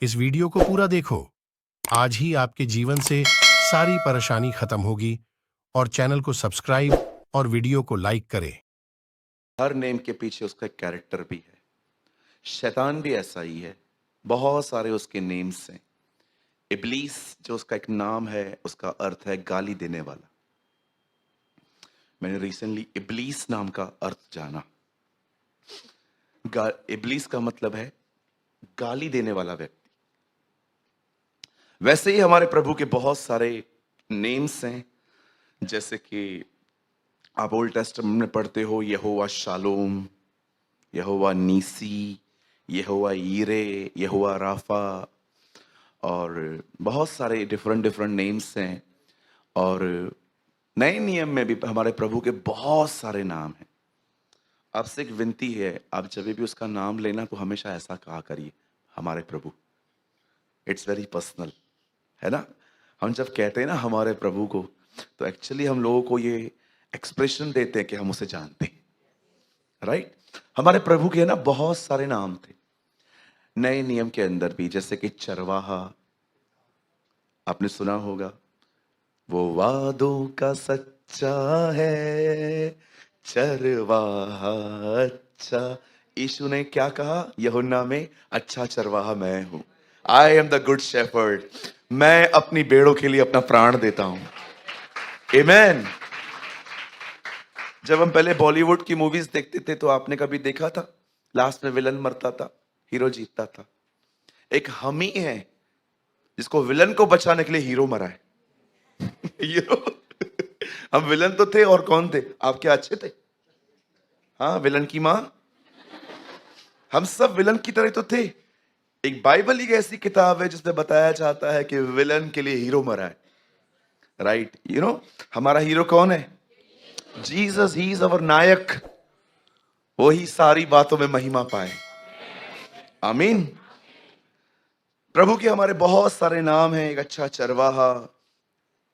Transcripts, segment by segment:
इस वीडियो को पूरा देखो। आज ही आपके जीवन से सारी परेशानी खत्म होगी। और चैनल को सब्सक्राइब और वीडियो को लाइक करें। हर नेम के पीछे उसका एक कैरेक्टर भी है। शैतान भी ऐसा ही है। बहुत सारे उसके नेम्स हैं। इब्लीस जो उसका एक नाम है, उसका अर्थ है गाली देने वाला। मैंने रिसेंटली इब्लीस नाम का अर्थ जाना। इब्लीस का मतलब है गाली देने वाला व्यक्ति। वैसे ही हमारे प्रभु के बहुत सारे नेम्स हैं, जैसे कि आप ओल्ड टेस्टामेंट में पढ़ते हो यहोवा शालोम, यहोवा नीसी, यहोवा यीरे, यहोवा राफा, और बहुत सारे डिफरेंट डिफरेंट नेम्स हैं। और नए नियम में भी हमारे प्रभु के बहुत सारे नाम हैं। आपसे एक विनती है, आप जब भी उसका नाम लेना तो हमेशा ऐसा कहा करिए, हमारे प्रभु। इट्स वेरी पर्सनल, है ना। हम जब कहते हैं ना हमारे प्रभु को, तो एक्चुअली हम लोगों को ये एक्सप्रेशन देते हैं कि हम उसे जानते हैं, राइट। हमारे प्रभु के ना बहुत सारे नाम थे नए नियम के अंदर भी, जैसे कि चरवाहा, आपने सुना होगा। वो वादों का सच्चा है, चरवाहा अच्छा। यीशु ने क्या कहा यूहन्ना में? अच्छा चरवाहा मैं हूं। I am the good shepherd. मैं अपनी भेड़ों के लिए अपना प्राण देता हूं। आमेन। जब हम पहले बॉलीवुड की मूवीज देखते थे तो आपने कभी देखा था लास्ट में विलन मरता था, हीरो जीतता था? एक हम ही है जिसको विलन को बचाने के लिए हीरो मरा है। हीरो। हम विलन तो थे, और कौन थे? आप क्या अच्छे थे? हाँ, विलन की मां। हम सब विलन की तरह तो थे। एक बाइबल ही ऐसी किताब है जिसमें बताया जाता है कि विलन के लिए हीरो मरा है, राइट। हमारा हीरो कौन है? जीसस। ही इज अवर नायक। वही सारी बातों में महिमा पाए। आमीन। प्रभु के हमारे बहुत सारे नाम हैं। एक अच्छा चरवाहा,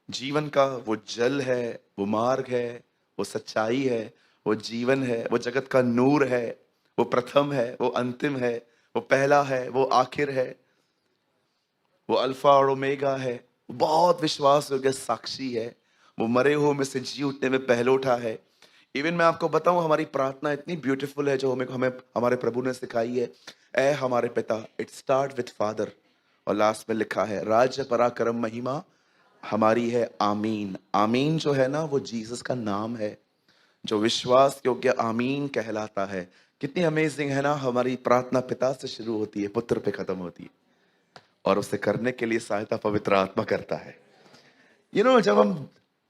जीवन का वो जल है, वो मार्ग है, वो सच्चाई है, वो जीवन है, वो जगत का नूर है, वो प्रथम है, वो अंतिम है, वो पहला है, वो आखिर है, वो अल्फा और ओमेगा है, वो बहुत विश्वास योग्य साक्षी है, वो मरे हुए में से जी उठने में पहलोठा है। इवन मैं आपको बताऊं, हमारी प्रार्थना इतनी ब्यूटीफुल है जो हमें हमें हमारे प्रभु ने सिखाई है। ए हमारे पिता, इट स्टार्ट विथ फादर, और लास्ट में लिखा है राज्य पराक्रम महिमा हमारी है। आमीन। आमीन जो है ना, वो जीसस का नाम है जो विश्वास योग्य आमीन कहलाता है। कितनी अमेजिंग है ना। हमारी प्रार्थना पिता से शुरू होती है, पुत्र पे खत्म होती है, और उसे करने के लिए सहायता पवित्र आत्मा करता है।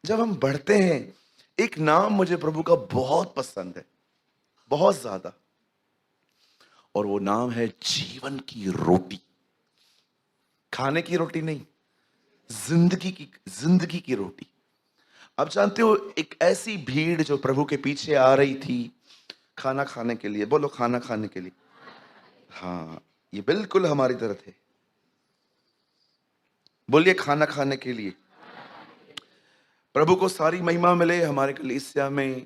जब हम बढ़ते हैं, एक नाम मुझे प्रभु का बहुत पसंद है, बहुत ज्यादा, और वो नाम है जीवन की रोटी। खाने की रोटी नहीं, जिंदगी की रोटी। आप जानते हो, एक ऐसी भीड़ जो प्रभु के पीछे आ रही थी खाना खाने के लिए। बोलो, खाना खाने के लिए। हाँ, ये बिल्कुल हमारी तरह थे। बोलिए, खाना खाने के लिए। प्रभु को सारी महिमा मिले। हमारे कलीसिया में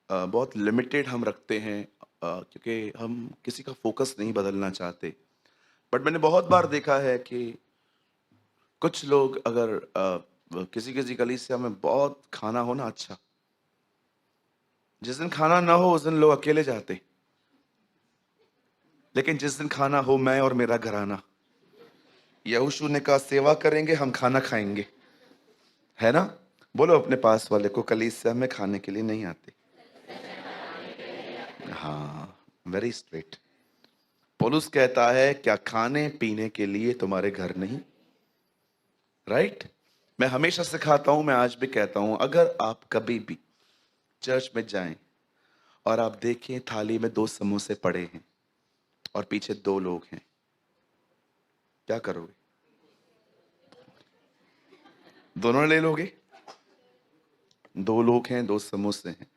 बहुत लिमिटेड हम रखते हैं, क्योंकि हम किसी का फोकस नहीं बदलना चाहते। बट मैंने बहुत बार देखा है कि कुछ लोग अगर किसी किसी कलीसिया में बहुत खाना हो ना, अच्छा, जिस दिन खाना ना हो उस दिन लोग अकेले जाते, लेकिन जिस दिन खाना हो, मैं और मेरा घराना, यहोशू ने कहा सेवा करेंगे, हम खाना खाएंगे, है ना। बोलो अपने पास वाले को, कलीसिया में खाने के लिए नहीं आते। हाँ, वेरी स्ट्रेट। पौलुस कहता है क्या खाने पीने के लिए तुम्हारे घर नहीं, राइट। मैं हमेशा सिखाता हूं, मैं आज भी कहता हूं, अगर आप कभी भी चर्च में जाएं और आप देखें थाली में 2 समोसे पड़े हैं और पीछे 2 लोग हैं, क्या करोगे? दोनों ले लोगे? 2 लोग हैं, 2 समोसे हैं,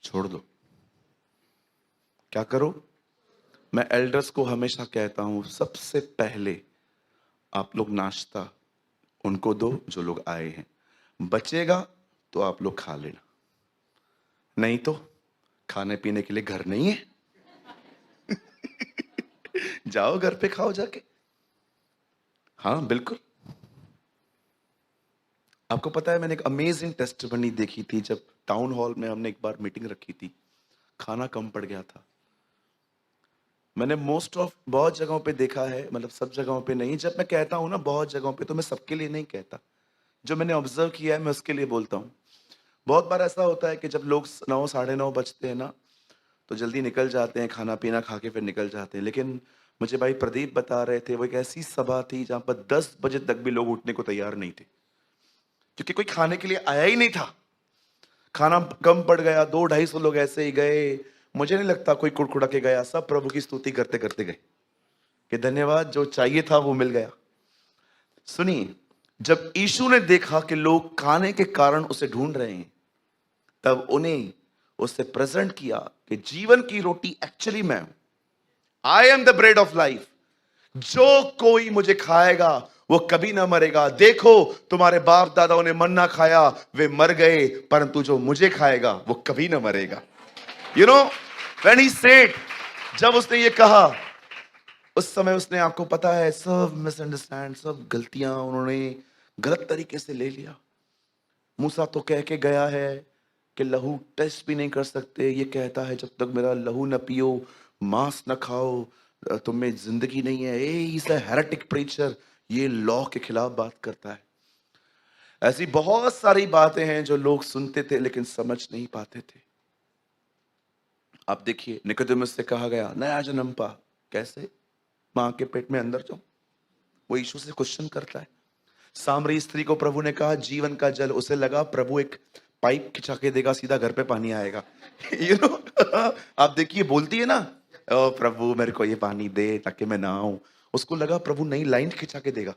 छोड़ दो। क्या करो? मैं एल्डर्स को हमेशा कहता हूं, सबसे पहले आप लोग नाश्ता उनको दो जो लोग आए हैं, बचेगा तो आप लोग खा लेना, नहीं तो खाने पीने के लिए घर नहीं है। जाओ घर पे खाओ जाके। हाँ बिल्कुल। आपको पता है मैंने एक अमेजिंग टेस्टिमनी देखी थी जब टाउन हॉल में हमने एक बार मीटिंग रखी थी, खाना कम पड़ गया था। मैंने मोस्ट ऑफ बहुत जगहों पे देखा है, मतलब सब जगहों पे नहीं। जब मैं कहता हूँ ना बहुत जगहों पे, तो मैं सबके लिए नहीं कहता। जो मैंने ऑब्जर्व किया है मैं उसके लिए बोलता हूँ। बहुत बार ऐसा होता है कि जब लोग 9 साढ़े 9 बजते हैं ना, तो जल्दी निकल जाते हैं, खाना पीना खा के फिर निकल जाते हैं। लेकिन मुझे भाई प्रदीप बता रहे थे, वो एक ऐसी सभा थी जहां पर 10 बजे तक भी लोग उठने को तैयार नहीं थे, क्योंकि कोई खाने के लिए आया ही नहीं था। खाना कम पड़ गया, 200-250 लोग ऐसे ही गए। मुझे नहीं लगता कोई कुड़कुड़ा के गया, सब प्रभु की स्तुति करते करते गए कि धन्यवाद, जो चाहिए था वो मिल गया। सुनिए, जब यीशु ने देखा कि लोग खाने के कारण उसे ढूंढ रहे हैं, तब उन्हें उससे प्रेजेंट किया कि जीवन की रोटी एक्चुअली मैं हूं। I am the bread of life. जो कोई मुझे खाएगा वो कभी ना मरेगा। देखो, तुम्हारे बाप दादाओं ने मन्ना खाया, वे मर गए, परंतु जो मुझे खाएगा वो कभी ना मरेगा। You know, when he said, जब उसने ये कहा, उस समय उसने, आपको पता है, सब मिसअंडरस्टैंड, सब गलतियां उन्होंने गलत तरीके से ले लिया। मूसा तो कह के गया है कि लहू टेस्ट भी नहीं कर सकते। ये कहता है जब तक मेरा लहू न पियो, मांस न खाओ, तुम में जिंदगी नहीं है। ए इज अ हेरेटिक प्रीचर, ये लॉ के खिलाफ बात करता है। ऐसी बहुत सारी बातें हैं जो लोग सुनते थे लेकिन समझ नहीं पाते थे। आप देखिए, निकोदेमुस से कहा गया नया जन्म पा। कैसे? मां के पेट में अंदर जाओ। वो यीशु से क्वेश्चन करता है। सामरी स्त्री को प्रभु ने कहा जीवन का जल। उसे लगा प्रभु एक पाइप खिंचा के देगा, सीधा घर पे पानी आएगा। यू नो, आप देखिए, बोलती है ना, ओ प्रभु मेरे को ये पानी दे ताकि मैं नहाऊं। उसको लगा प्रभु नई लाइन खिंचा के देगा।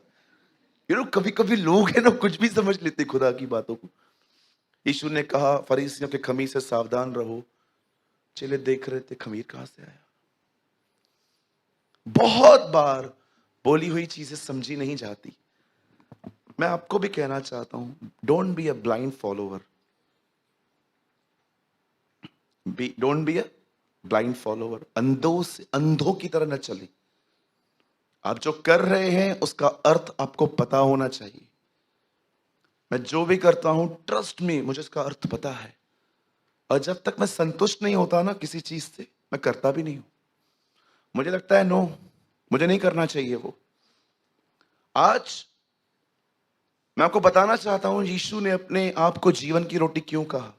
यू नो, कभी कभी लोग है ना कुछ भी समझ लेते खुदा की बातों को। यीशु ने कहा फरीसियों के खमीर से सावधान रहो। चेले देख रहे थे खमीर कहां से आया। बहुत बार बोली हुई चीजें समझी नहीं जाती। मैं आपको भी कहना चाहता हूं, don't be a blind follower. Don't be a blind follower. अंधों की तरह न चले। आप जो कर रहे हैं उसका अर्थ आपको पता होना चाहिए। मैं जो भी करता हूं, ट्रस्ट में, मुझे इसका अर्थ पता है। और जब तक मैं संतुष्ट नहीं होता ना किसी चीज से, मैं करता भी नहीं हूं। मुझे लगता है नो, मुझे नहीं करना चाहिए वो। आज मैं आपको बताना चाहता हूं यीशु ने अपने आप को जीवन की रोटी क्यों कहा।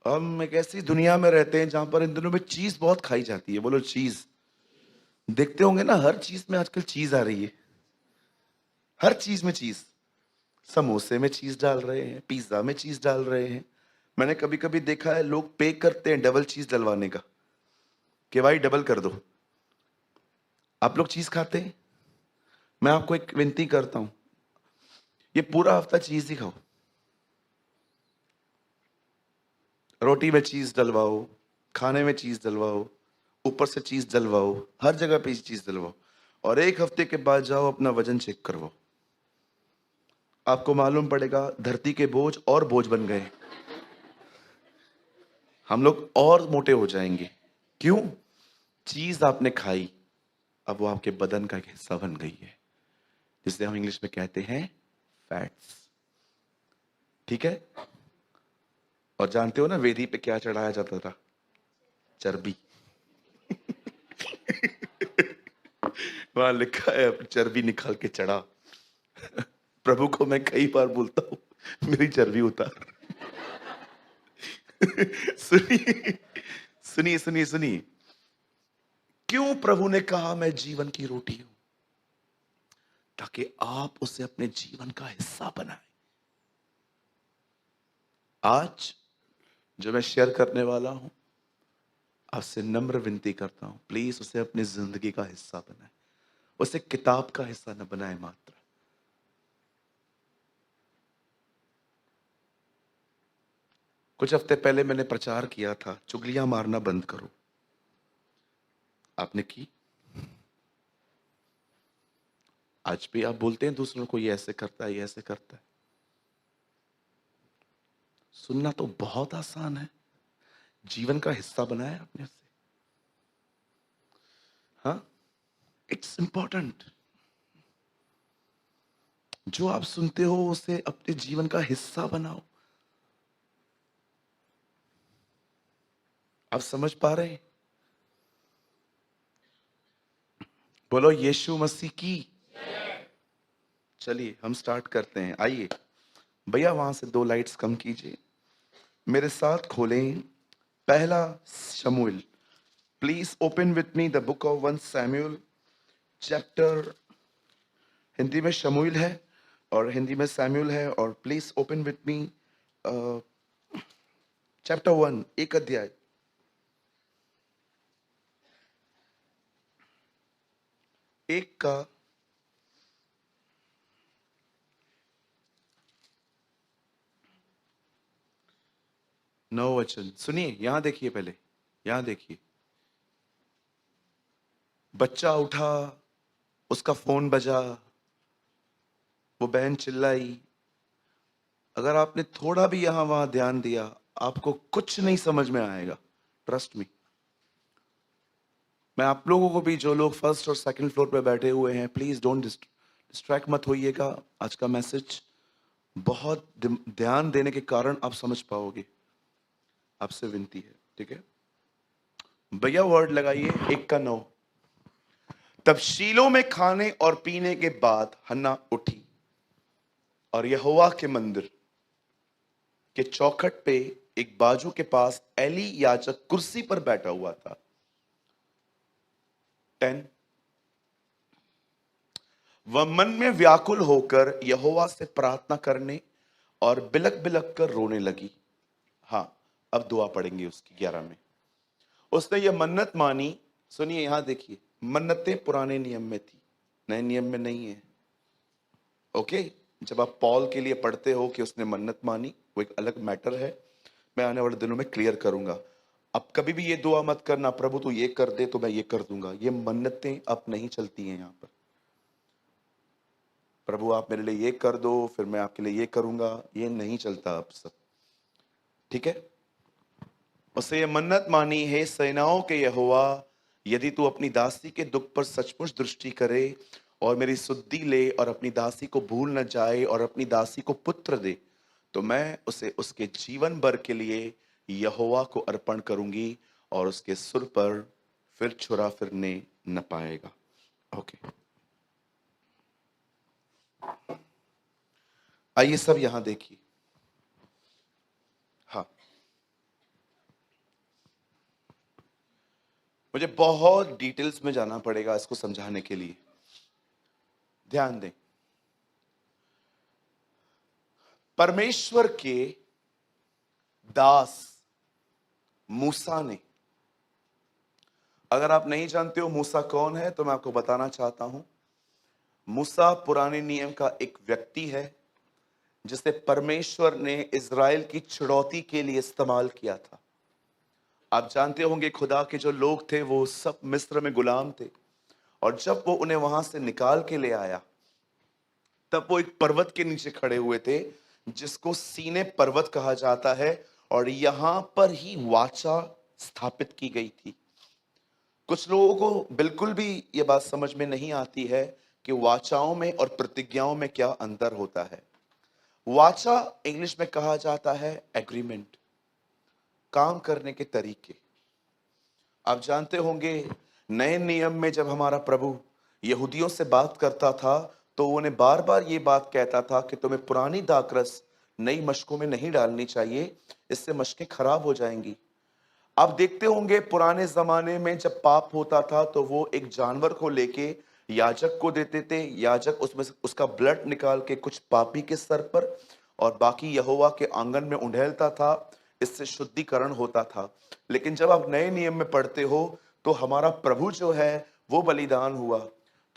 हम एक ऐसी दुनिया में रहते हैं जहां पर इन दिनों में चीज बहुत खाई जाती है। बोलो चीज। देखते होंगे ना, हर चीज में आजकल चीज आ रही है। हर चीज में चीज। समोसे में चीज डाल रहे हैं, पिज्जा में चीज डाल रहे हैं। मैंने कभी कभी देखा है लोग पे करते हैं डबल चीज डलवाने का, कि भाई डबल कर दो। आप लोग चीज खाते हैं? मैं आपको एक विनती करता हूं, ये पूरा हफ्ता चीज ही खाओ। रोटी में चीज डलवाओ, खाने में चीज डलवाओ, ऊपर से चीज डलवाओ, हर जगह पे चीज डलवाओ। और एक हफ्ते के बाद जाओ अपना वजन चेक करवाओ। आपको मालूम पड़ेगा धरती के बोझ और बोझ बन गए। हम लोग और मोटे हो जाएंगे। क्यों? चीज आपने खाई, अब वो आपके बदन का एक हिस्सा बन गई है, जिसे हम इंग्लिश में कहते हैं फैट्स। ठीक है? और जानते हो ना वेदी पे क्या चढ़ाया जाता था? चर्बी। वहां लिखा है चर्बी निकाल के चढ़ा। प्रभु को मैं कई बार बोलता हूं मेरी चर्बी उतार। सुनिए, सुनिए, सुनिए, सुनिए। क्यों प्रभु ने कहा मैं जीवन की रोटी हूं? ताकि आप उसे अपने जीवन का हिस्सा बनाएं। आज जो मैं शेयर करने वाला हूं, आपसे नम्र विनती करता हूं, प्लीज उसे अपनी जिंदगी का हिस्सा बनाएं। उसे किताब का हिस्सा न बनाएं मात्र। कुछ हफ्ते पहले मैंने प्रचार किया था, चुगलियां मारना बंद करो। आपने की? आज भी आप बोलते हैं दूसरों को, ये ऐसे करता है, ये ऐसे करता है। सुनना तो बहुत आसान है, जीवन का हिस्सा बनाया आपने उसे। हाँ, इट्स इंपॉर्टेंट। जो आप सुनते हो उसे अपने जीवन का हिस्सा बनाओ। आप समझ पा रहे हैं? बोलो यीशु मसीह की। चलिए हम स्टार्ट करते हैं। आइए भैया, वहां से 2 लाइट्स कम कीजिए। मेरे साथ खोलें पहला शमूएल। Please open with me the book of 1 Samuel chapter. Hindi में शमूएल है और हिंदी में सैमुअल है, और please open with me chapter 1, एक अध्याय। एक का 9 वचन सुनिए। यहां देखिए, पहले यहां देखिए। बच्चा उठा, उसका फोन बजा, वो बहन चिल्लाई। अगर आपने थोड़ा भी यहां वहां ध्यान दिया, आपको कुछ नहीं समझ में आएगा। Trust me. मैं आप लोगों को भी, जो लोग फर्स्ट और सेकंड फ्लोर पे बैठे हुए हैं, प्लीज डोंट डिस्ट्रैक्ट मत होइएगा। आज का मैसेज बहुत ध्यान देने के कारण आप समझ पाओगे। आपसे विनती है, ठीक है भैया? वर्ड लगाइए 1 का 9। तब शीलो में खाने और पीने के बाद हन्ना उठी और यहोवा के मंदिर के चौखट पे एक बाजू के पास एली याजक कुर्सी पर बैठा हुआ था। 10। वह मन में व्याकुल होकर यहोवा से प्रार्थना करने और बिलक बिलक कर रोने लगी। हाँ, अब दुआ पढ़ेंगे उसकी 11 में। उसने यह मन्नत मानी। सुनिए, यहां देखिए, मन्नतें पुराने नियम में थी, नए नियम में नहीं है। ओके, जब आप पॉल के लिए पढ़ते हो कि उसने मन्नत मानी, वो एक अलग मैटर है। मैं आने वाले दिनों में क्लियर करूंगा। अब कभी भी ये दुआ मत करना, प्रभु तू ये कर दे तो मैं ये कर दूंगा। ये मन्नतें अब नहीं चलती हैं यहां पर। प्रभु आप मेरे लिए ये कर दो, फिर मैं आपके लिए ये करूंगा, ये नहीं चलता अब सब। ठीक है? उससे ये मन्नत मानी, हे सेनाओं के यहोवा, यदि तू अपनी दासी के दुख पर सचमुच दृष्टि करे और मेरी सुद्धि ले और अपनी दासी को भूल न जाए और अपनी दासी को पुत्र दे, तो मैं उसे उसके जीवन भर के लिए यहोवा को अर्पण करूंगी और उसके सुर पर फिर छुरा फिरने न पाएगा। ओके, आइए सब यहां देखिए। हाँ, मुझे बहुत डिटेल्स में जाना पड़ेगा इसको समझाने के लिए। ध्यान दें, परमेश्वर के दास मूसा ने, अगर आप नहीं जानते हो मूसा कौन है तो मैं आपको बताना चाहता हूं। मूसा पुराने नियम का एक व्यक्ति है जिसे परमेश्वर ने इज़राइल की छुड़ौती के लिए इस्तेमाल किया था। आप जानते होंगे, खुदा के जो लोग थे वो सब मिस्र में गुलाम थे, और जब वो उन्हें वहां से निकाल के ले आया, तब वो एक पर्वत के नीचे खड़े हुए थे जिसको सीने पर्वत कहा जाता है, और यहां पर ही वाचा स्थापित की गई थी। कुछ लोगों को बिल्कुल भी ये बात समझ में नहीं आती है कि वाचाओं में और प्रतिज्ञाओं में क्या अंतर होता है। वाचा इंग्लिश में कहा जाता है एग्रीमेंट, काम करने के तरीके। आप जानते होंगे, नए नियम में जब हमारा प्रभु यहूदियों से बात करता था तो वो उन्हें बार बार ये बात कहता था कि तुम्हें पुरानी दाखरस नई मशकों में नहीं डालनी चाहिए, इससे मशकें खराब हो जाएंगी। आप देखते होंगे, पुराने जमाने में जब पाप होता था तो वो एक जानवर को लेके याजक को देते थे। याजक उसमें से उसका ब्लड निकाल के कुछ पापी के सर पर और बाकी यहोवा के आंगन में उंडेलता था। इससे शुद्धिकरण होता था। लेकिन जब आप नए नियम में पढ़ते हो तो हमारा प्रभु जो है वो बलिदान हुआ।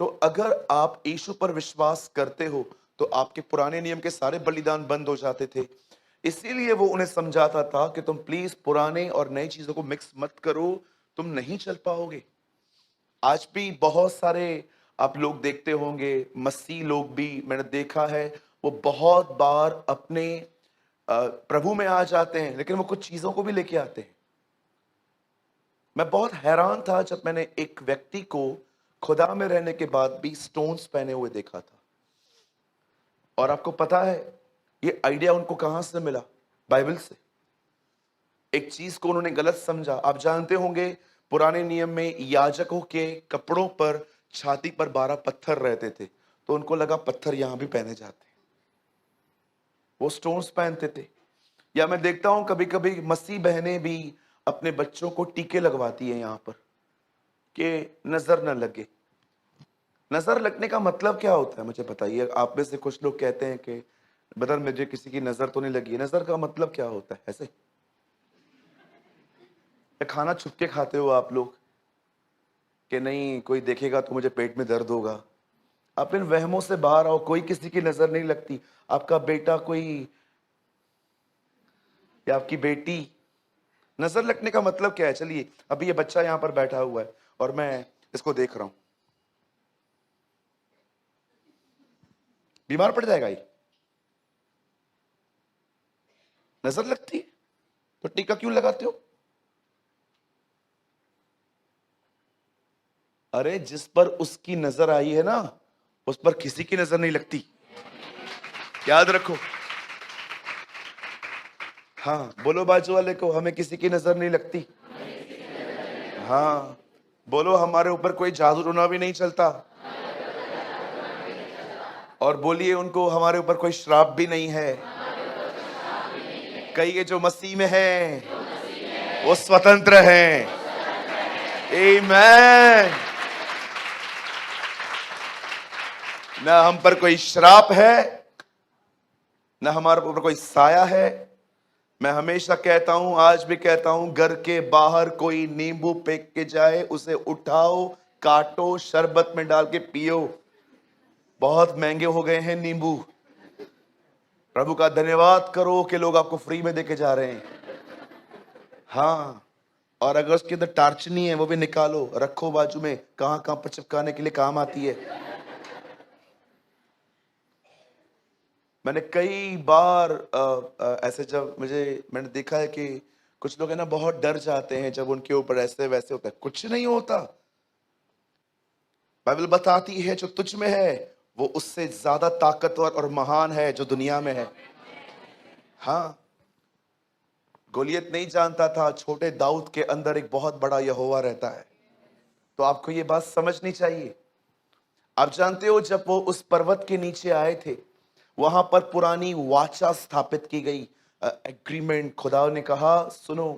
तो अगर आप यीशु पर विश्वास करते हो तो आपके पुराने नियम के सारे बलिदान बंद हो जाते थे। इसीलिए वो उन्हें समझाता था कि तुम प्लीज पुराने और नई चीजों को मिक्स मत करो, तुम नहीं चल पाओगे। आज भी बहुत सारे आप लोग देखते होंगे, मसीह लोग भी मैंने देखा है, वो बहुत बार अपने प्रभु में आ जाते हैं लेकिन वो कुछ चीजों को भी लेके आते हैं। मैं बहुत हैरान था जब मैंने एक व्यक्ति को खुदा में रहने के बाद भी स्टोन्स पहने हुए देखा था। और आपको पता है ये आइडिया उनको कहां से मिला? बाइबल से। एक चीज को उन्होंने गलत समझा। आप जानते होंगे पुराने नियम में याजकों के कपड़ों पर छाती पर 12 पत्थर रहते थे, तो उनको लगा पत्थर यहां भी पहने जाते, वो स्टोन्स पहनते थे। या मैं देखता हूं कभी कभी मसीह बहनें भी अपने बच्चों को टीके लगवाती है यहां पर कि नजर न लगे। नजर लगने का मतलब क्या होता है मुझे बताइए? आप में से कुछ लोग कहते हैं कि बदर मुझे किसी की नजर तो नहीं लगी। नजर का मतलब क्या होता है? ऐसे या खाना छुप के खाते हो आप लोग कि नहीं कोई देखेगा तो मुझे पेट में दर्द होगा? आप इन वहमों से बाहर आओ। कोई किसी की नजर नहीं लगती। आपका बेटा कोई या आपकी बेटी, नजर लगने का मतलब क्या है? चलिए अभी ये बच्चा यहां पर बैठा हुआ है और मैं इसको देख रहा हूं, बीमार पड़ जाएगा ये, नजर लगती है। तो टीका क्यों लगाते हो? अरे जिस पर उसकी नजर आई है ना, उस पर किसी की नजर नहीं लगती, याद रखो। हाँ बोलो बाजू वाले को, हमें किसी की नजर नहीं लगती। हाँ बोलो, हमारे ऊपर कोई जादू टोना भी नहीं चलता। और बोलिए उनको, हमारे ऊपर कोई श्राप भी नहीं है। कहिए जो मसीह में है वो स्वतंत्र है। आमीन। ना हम पर कोई श्राप है, ना हमारे ऊपर कोई साया है। मैं हमेशा कहता हूं, आज भी कहता हूं, घर के बाहर कोई नींबू फेंक के जाए, उसे उठाओ, काटो, शरबत में डाल के पियो। बहुत महंगे हो गए हैं नींबू। प्रभु का धन्यवाद करो कि लोग आपको फ्री में देके जा रहे हैं। हाँ, और अगर उसके अंदर टार्चनी है वो भी निकालो, रखो बाजू में, कहां कहां पर चिपकाने के लिए काम आती है। मैंने कई बार ऐसे जब मैंने देखा है कि कुछ लोग है ना बहुत डर जाते हैं जब उनके ऊपर ऐसे वैसे होता है। कुछ नहीं होता। बाइबल बताती है जो तुझ में है वो उससे ज्यादा ताकतवर और महान है जो दुनिया में है। हाँ, गोलियत नहीं जानता था छोटे दाऊद के अंदर एक बहुत बड़ा यहोवा रहता है। तो आपको ये बात समझनी चाहिए। आप जानते हो जब वो उस पर्वत के नीचे आए थे, वहां पर पुरानी वाचा स्थापित की गई, एग्रीमेंट। खुदा ने कहा सुनो,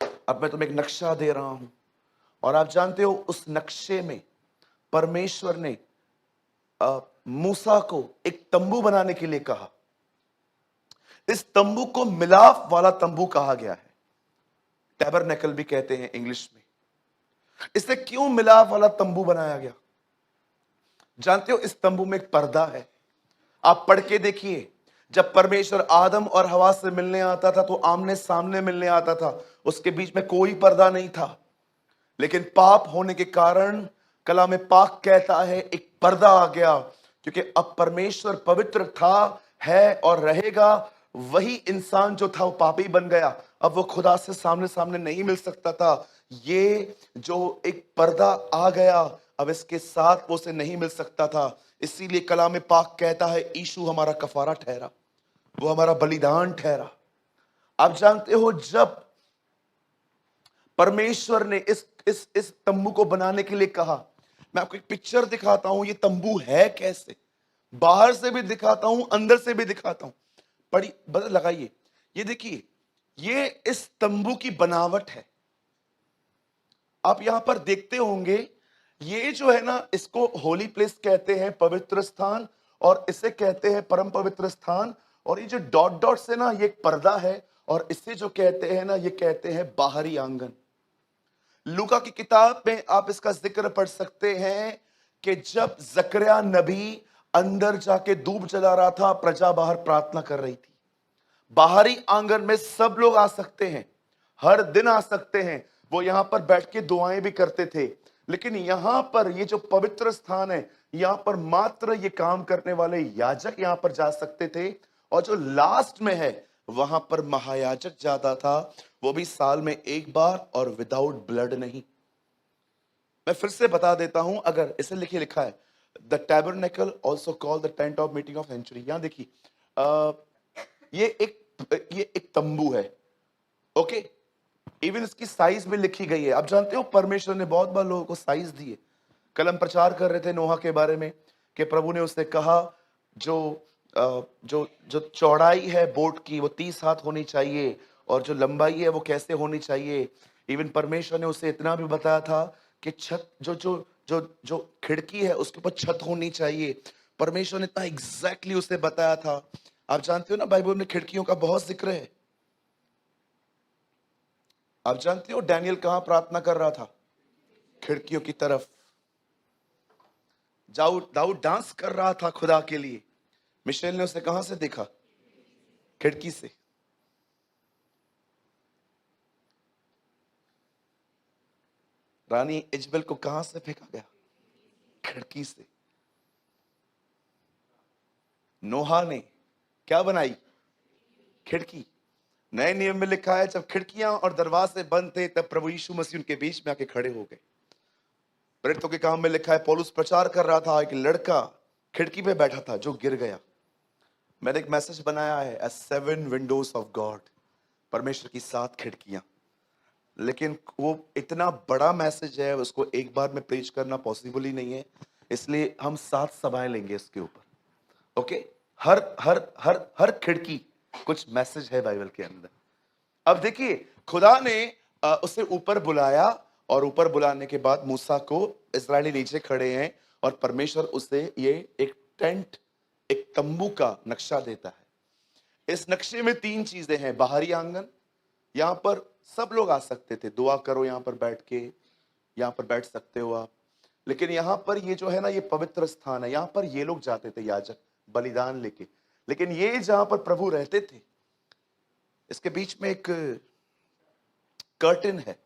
अब मैं तुम्हें एक नक्शा दे रहा हूं। और आप जानते हो उस नक्शे में परमेश्वर ने मूसा को एक तंबू बनाने के लिए कहा। इस तंबू को मिलाप वाला तंबू कहा गया है, टैबरनेकल भी कहते हैं इंग्लिश में। इसे क्यों मिलाप वाला तंबू बनाया गया? जानते हो इस तंबू में एक पर्दा है। आप पढ़ के देखिए, जब परमेश्वर आदम और हवा से मिलने आता था तो आमने सामने मिलने आता था, उसके बीच में कोई पर्दा नहीं था। लेकिन पाप होने के कारण कलाम पाक कहता है एक पर्दा आ गया, क्योंकि अब परमेश्वर पवित्र था, है और रहेगा। वही इंसान जो था वो पापी बन गया। अब वो खुदा से सामने सामने नहीं मिल सकता था। ये जो एक पर्दा आ गया, अब इसके साथ वो उसे नहीं मिल सकता था। इसीलिए कलाम पाक कहता है यीशु हमारा कफारा ठहरा, वो हमारा बलिदान ठहरा। आप जानते हो जब परमेश्वर ने इस तंबू को बनाने के लिए कहा, मैं आपको एक पिक्चर दिखाता हूं, ये तंबू है कैसे, बाहर से भी दिखाता हूं, अंदर से भी दिखाता हूं। पड़ी बदल लगाइए, ये देखिए, ये इस तंबू की बनावट है। आप यहां पर देखते होंगे, ये जो है ना, इसको होली प्लेस कहते हैं, पवित्र स्थान, और इसे कहते हैं परम पवित्र स्थान। और ये जो डॉट डॉट से ना, ये एक पर्दा है, और इसे जो कहते हैं ना, ये कहते हैं बाहरी आंगन। लूका की किताब में आप इसका जिक्र पढ़ सकते हैं कि जब जकरिया नबी अंदर जाके धूप जला रहा था, प्रजा बाहर प्रार्थना कर रही थी। बाहरी आंगन में सब लोग आ सकते हैं, हर दिन आ सकते हैं। वो यहां पर बैठ के दुआएं भी करते थे। लेकिन यहां पर ये जो पवित्र स्थान है, यहां पर मात्र ये काम करने वाले याजक यहां पर जा सकते थे। और जो लास्ट में है, वहां पर महायाजक जाता था, वो भी साल में एक बार, और विदाउट ब्लड नहीं। मैं फिर से बता देता हूं, अगर इसे लिखा है the tabernacle also called the tent of meeting of sanctuary. यहां देखिए, ये एक तंबू है, ओके। इवन इसकी साइज में लिखी गई है। आप जानते हो परमेश्वर ने बहुत बार लोगों को साइज दी है। कल हम प्रचार कर रहे थे नोहा के बारे में कि प्रभु ने उससे कहा जो जो जो चौड़ाई है बोट की वो 30 हाथ होनी चाहिए, और जो लंबाई है वो कैसे होनी चाहिए। इवन परमेश्वर ने उसे इतना भी बताया था कि छत जो जो जो जो खिड़की है उसके ऊपर छत होनी चाहिए। परमेश्वर ने इतना एग्जैक्टली उसे बताया था। आप जानते हो ना, बाइबल में खिड़कियों का बहुत जिक्र है। आप जानते हो डैनियल कहां प्रार्थना कर रहा था? खिड़कियों की तरफ। दाऊद डांस कर रहा था खुदा के लिए। मिशेल ने उसे कहां से देखा? खिड़की से। रानी इजबेल को कहां से फेंका गया? खिड़की से। नोहा ने क्या बनाई? खिड़की। नए नियम में लिखा है जब खिड़कियां और दरवाजे बंद थे तब प्रभु यीशु मसीह उनके बीच में आके खड़े हो गए। प्रेरितों के काम में लिखा है पौलुस प्रचार कर रहा था, एक लड़का खिड़की पे बैठा था जो गिर गया। मैंने एक मैसेज बनाया है, ए 7 विंडोज ऑफ गॉड, परमेश्वर की 7 खिड़कियां। लेकिन वो इतना बड़ा मैसेज है, उसको एक बार में प्रीच करना पॉसिबल ही नहीं है, इसलिए हम 7 सभाएं लेंगे इसके ऊपर, ओके। हर हर हर हर खिड़की कुछ मैसेज है बाइबल के अंदर। अब देखिए, खुदा ने उसे ऊपर बुलाया, और ऊपर बुलाने के बाद मूसा को, इस्राएली नीचे खड़े हैं, और परमेश्वर उसे ये एक टेंट, एक तंबू का नक्शा देता है। इस नक्शे में 3 चीजें हैं। बाहरी आंगन, यहां पर सब लोग आ सकते थे, दुआ करो यहां पर बैठ के, यहां पर बैठ सकते हो आप। लेकिन यहां पर ये जो है ना, ये पवित्र स्थान है, यहां पर ये लोग जाते थे याजक बलिदान लेके। लेकिन ये जहां पर प्रभु रहते थे, इसके बीच में एक कर्टन है।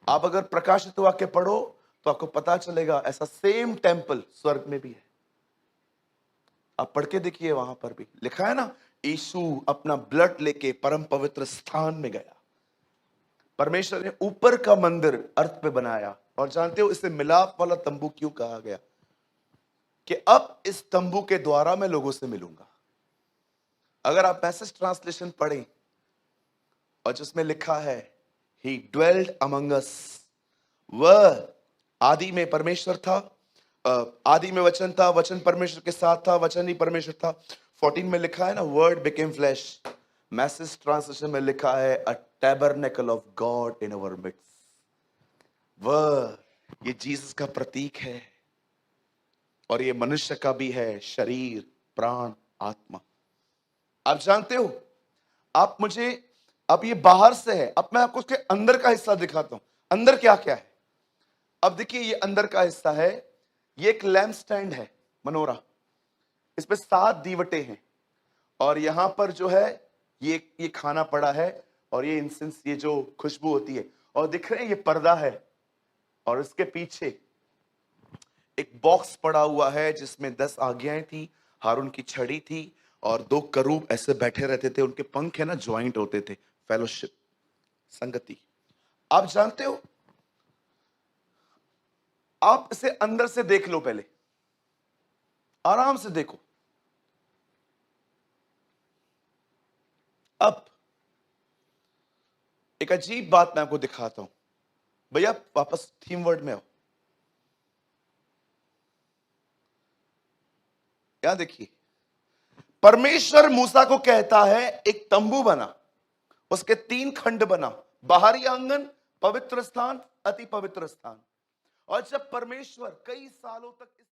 आप अगर प्रकाशित वाक्य पढ़ो तो आपको पता चलेगा ऐसा सेम टेंपल स्वर्ग में भी है। आप पढ़ के देखिए, वहां पर भी लिखा है ना, यीशु अपना ब्लड लेके परम पवित्र स्थान में गया। परमेश्वर ने ऊपर का मंदिर अर्थ पे बनाया। और जानते हो इसे मिलाप वाला तंबू क्यों कहा गया? कि अब इस तंबू के द्वारा मैं लोगों से मिलूंगा। अगर आप मैसेज ट्रांसलेशन पढ़ें, और जिसमें लिखा है ही ड्वेल्ड अमंग अस, वह आदि में परमेश्वर था, आदि में वचन था, वचन परमेश्वर के साथ था, वचन ही परमेश्वर था। 14 में लिखा है ना, word became flash. Message translation में लिखा है a tabernacle of God in our midst. वह, ये जीसस का प्रतीक है, और ये मनुष्य का भी है, शरीर, प्राण, आत्मा। आप जानते हो, आप मुझे, अब ये बाहर से है, अब मैं आपको उसके अंदर का हिस्सा दिखाता हूं। अंदर क्या क्या है? अब देखिए, ये अंदर का हिस्सा है। ये एक लैम्प स्टैंड है, मनोरा। इस पे 7 दीवटे हैं, और यहां पर जो है ये खाना पड़ा है, और ये इंसेंस, ये जो खुशबू होती है। और दिख रहे हैं, ये पर्दा है, और इसके पीछे एक बॉक्स पड़ा हुआ है जिसमें 10 आज्ञाएं थी, हारून की छड़ी थी, और 2 करूब ऐसे बैठे रहते थे, उनके पंख है ना ज्वाइंट होते थे, फेलोशिप, संगति। आप जानते हो, आप इसे अंदर से देख लो, पहले आराम से देखो। अब एक अजीब बात मैं आपको दिखाता हूं। भैया वापस थीम वर्ड में आओ। यहां देखिए, परमेश्वर मूसा को कहता है एक तंबू बना, उसके 3 खंड बना, बाहरी आंगन, पवित्र स्थान, अति पवित्र स्थान। और जब परमेश्वर कई सालों तक